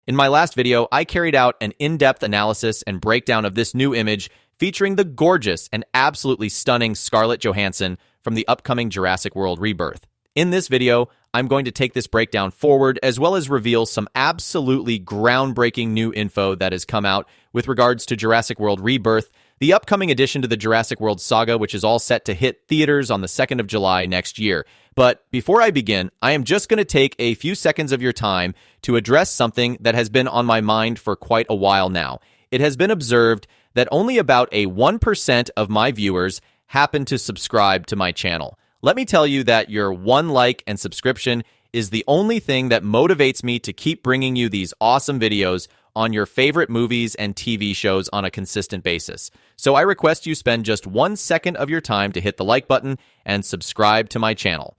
In my last video, I carried out an in-depth analysis and breakdown of this new image featuring the gorgeous and absolutely stunning Scarlett Johansson from the upcoming Jurassic World Rebirth. In this video, I'm going to take this breakdown forward as well as reveal some absolutely groundbreaking new info that has come out with regards to Jurassic World Rebirth, the upcoming addition to the Jurassic World saga, which is all set to hit theaters on the 2nd of July next year. But before I begin, I am just going to take a few seconds of your time to address something that has been on my mind for quite a while now. It has been observed that only about a 1% of my viewers happen to subscribe to my channel. Let me tell you that your one like and subscription is the only thing that motivates me to keep bringing you these awesome videos on your favorite movies and TV shows on a consistent basis. So I request you spend just 1 second of your time to hit the like button and subscribe to my channel.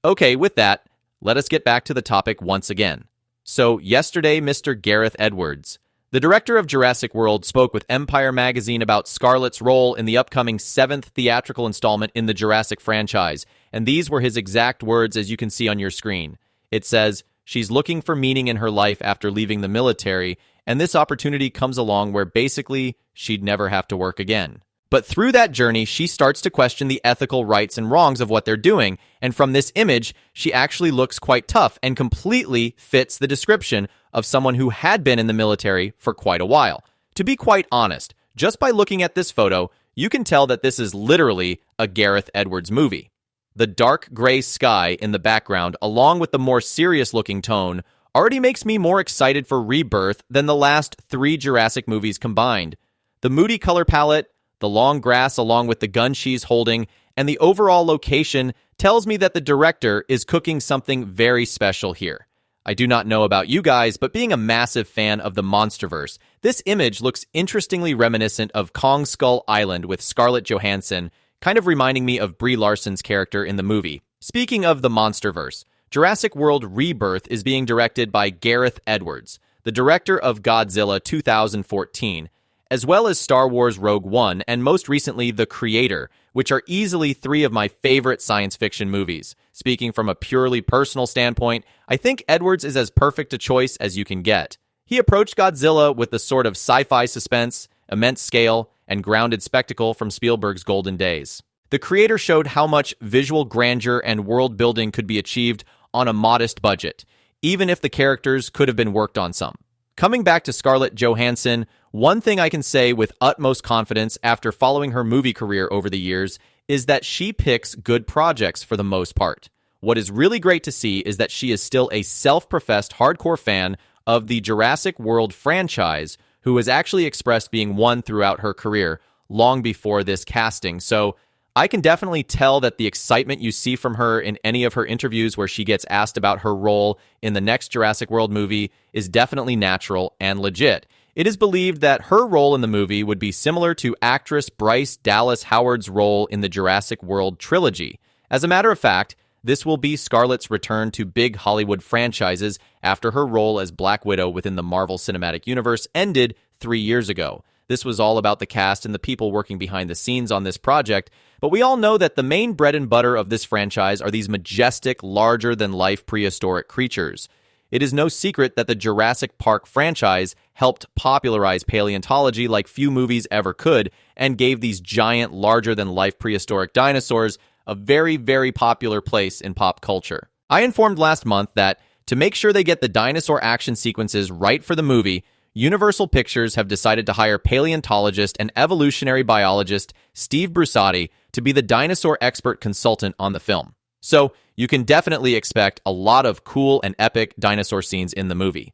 Okay, with that, let us get back to the topic once again. So yesterday, Mr. Gareth Edwards, the director of Jurassic World, spoke with Empire magazine about Scarlett's role in the upcoming 7th theatrical installment in the Jurassic franchise, and these were his exact words as you can see on your screen. It says, "She's looking for meaning in her life after leaving the military, and this opportunity comes along where basically she'd never have to work again. But through that journey, she starts to question the ethical rights and wrongs of what they're doing, and from this image, she actually looks quite tough and completely fits the description of someone who had been in the military for quite a while. To be quite honest, just by looking at this photo, you can tell that this is literally a Gareth Edwards movie. The dark gray sky in the background, along with the more serious-looking tone, already makes me more excited for Rebirth than the last 3 Jurassic movies combined. The moody color palette, the long grass along with the gun she's holding, and the overall location tells me that the director is cooking something very special here. I do not know about you guys, but being a massive fan of the Monsterverse, this image looks interestingly reminiscent of Kong Skull Island with Scarlett Johansson, kind of reminding me of Brie Larson's character in the movie. Speaking of the Monsterverse, Jurassic World Rebirth is being directed by Gareth Edwards, the director of Godzilla 2014, as well as Star Wars Rogue One, and most recently The Creator, which are easily 3 of my favorite science fiction movies. Speaking from a purely personal standpoint, I think Edwards is as perfect a choice as you can get. He approached Godzilla with the sort of sci-fi suspense, immense scale, and grounded spectacle from Spielberg's golden days. The Creator showed how much visual grandeur and world building could be achieved on a modest budget, even if the characters could have been worked on some. Coming back to Scarlett Johansson, one thing I can say with utmost confidence after following her movie career over the years is that she picks good projects for the most part. What is really great to see is that she is still a self-professed hardcore fan of the Jurassic World franchise who has actually expressed being one throughout her career long before this casting. So I can definitely tell that the excitement you see from her in any of her interviews where she gets asked about her role in the next Jurassic World movie is definitely natural and legit. It is believed that her role in the movie would be similar to actress Bryce Dallas Howard's role in the Jurassic World trilogy. As a matter of fact, this will be Scarlett's return to big Hollywood franchises after her role as Black Widow within the Marvel Cinematic Universe ended 3 years ago. This was all about the cast and the people working behind the scenes on this project, but we all know that the main bread and butter of this franchise are these majestic, larger-than-life prehistoric creatures. It is no secret that the Jurassic Park franchise helped popularize paleontology like few movies ever could, and gave these giant, larger-than-life prehistoric dinosaurs a very, very popular place in pop culture. I informed last month that, to make sure they get the dinosaur action sequences right for the movie, Universal Pictures have decided to hire paleontologist and evolutionary biologist Steve Brusatte to be the dinosaur expert consultant on the film. So, you can definitely expect a lot of cool and epic dinosaur scenes in the movie.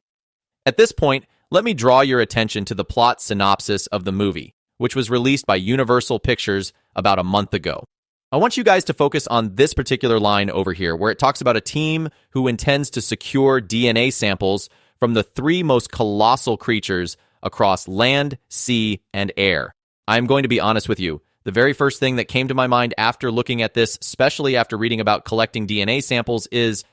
At this point, let me draw your attention to the plot synopsis of the movie, which was released by Universal Pictures about a month ago. I want you guys to focus on this particular line over here, where it talks about a team who intends to secure DNA samples from the 3 most colossal creatures across land, sea, and air. I'm going to be honest with you. The very first thing that came to my mind after looking at this, especially after reading about collecting DNA samples, is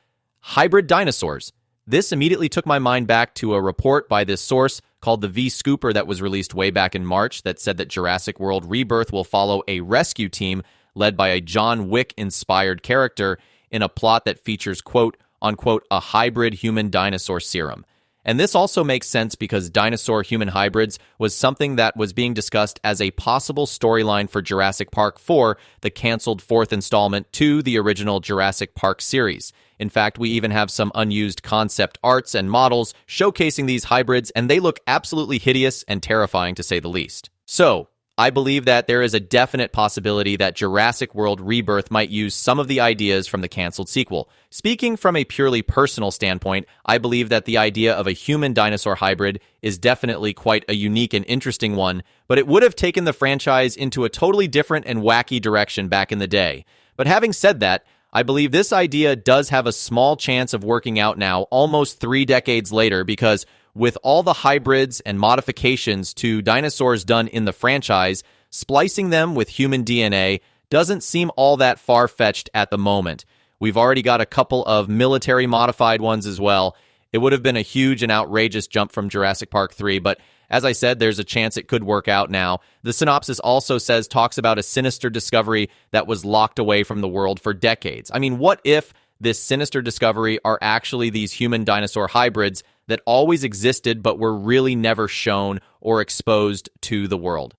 hybrid dinosaurs. This immediately took my mind back to a report by this source called the V-Scooper that was released way back in March that said that Jurassic World Rebirth will follow a rescue team led by a John Wick-inspired character in a plot that features, quote, unquote, a hybrid human dinosaur serum. And this also makes sense because dinosaur-human hybrids was something that was being discussed as a possible storyline for Jurassic Park 4, the canceled fourth installment to the original Jurassic Park series. In fact, we even have some unused concept arts and models showcasing these hybrids, and they look absolutely hideous and terrifying to say the least. So, I believe that there is a definite possibility that Jurassic World Rebirth might use some of the ideas from the canceled sequel. Speaking from a purely personal standpoint, I believe that the idea of a human-dinosaur hybrid is definitely quite a unique and interesting one, but it would have taken the franchise into a totally different and wacky direction back in the day. But having said that, I believe this idea does have a small chance of working out now, almost 3 decades later, because with all the hybrids and modifications to dinosaurs done in the franchise, splicing them with human DNA doesn't seem all that far-fetched at the moment. We've already got a couple of military-modified ones as well. It would have been a huge and outrageous jump from Jurassic Park 3, but as I said, there's a chance it could work out now. The synopsis also talks about a sinister discovery that was locked away from the world for decades. I mean, what if this sinister discovery are actually these human-dinosaur hybrids that always existed but were really never shown or exposed to the world?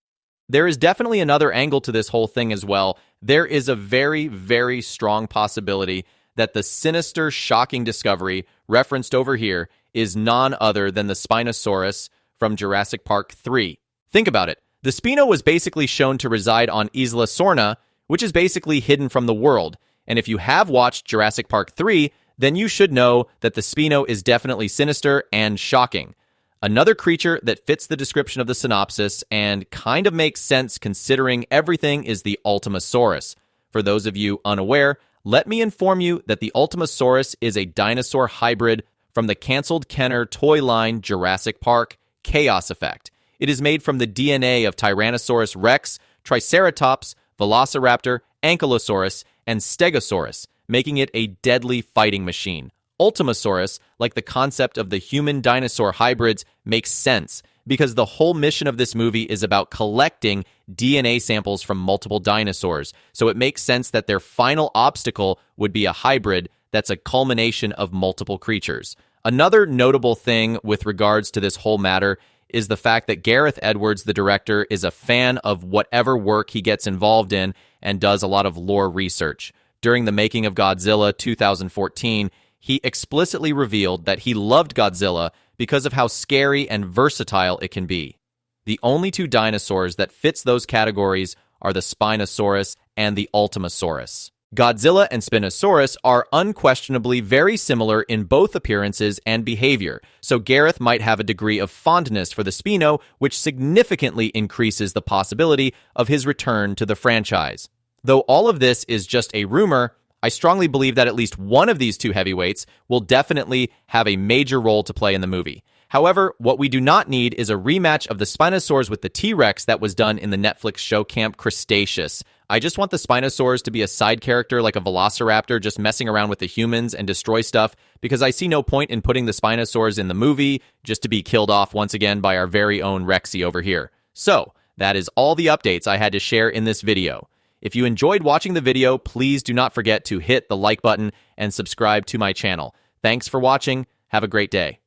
There is definitely another angle to this whole thing as well. There is a very, very strong possibility that the sinister, shocking discovery referenced over here is none other than the Spinosaurus from Jurassic Park 3. Think about it. The Spino was basically shown to reside on Isla Sorna, which is basically hidden from the world. And if you have watched Jurassic Park 3, then you should know that the Spino is definitely sinister and shocking. Another creature that fits the description of the synopsis and kind of makes sense considering everything is the Ultimasaurus. For those of you unaware, let me inform you that the Ultimasaurus is a dinosaur hybrid from the canceled Kenner toy line Jurassic Park Chaos Effect. It is made from the DNA of Tyrannosaurus rex, Triceratops, Velociraptor, Ankylosaurus, and Stegosaurus, making it a deadly fighting machine. Ultimasaurus, like the concept of the human-dinosaur hybrids, makes sense because the whole mission of this movie is about collecting DNA samples from multiple dinosaurs, so it makes sense that their final obstacle would be a hybrid that's a culmination of multiple creatures. Another notable thing with regards to this whole matter is the fact that Gareth Edwards, the director, is a fan of whatever work he gets involved in and does a lot of lore research. During the making of Godzilla 2014, he explicitly revealed that he loved Godzilla because of how scary and versatile it can be. The only 2 dinosaurs that fits those categories are the Spinosaurus and the Ultimasaurus. Godzilla and Spinosaurus are unquestionably very similar in both appearances and behavior, so Gareth might have a degree of fondness for the Spino, which significantly increases the possibility of his return to the franchise. Though all of this is just a rumor, I strongly believe that at least one of these 2 heavyweights will definitely have a major role to play in the movie. However, what we do not need is a rematch of the Spinosaurs with the T-Rex that was done in the Netflix show Camp Cretaceous. I just want the Spinosaurs to be a side character like a Velociraptor just messing around with the humans and destroy stuff, because I see no point in putting the Spinosaurs in the movie just to be killed off once again by our very own Rexy over here. So, that is all the updates I had to share in this video. If you enjoyed watching the video, please do not forget to hit the like button and subscribe to my channel. Thanks for watching. Have a great day.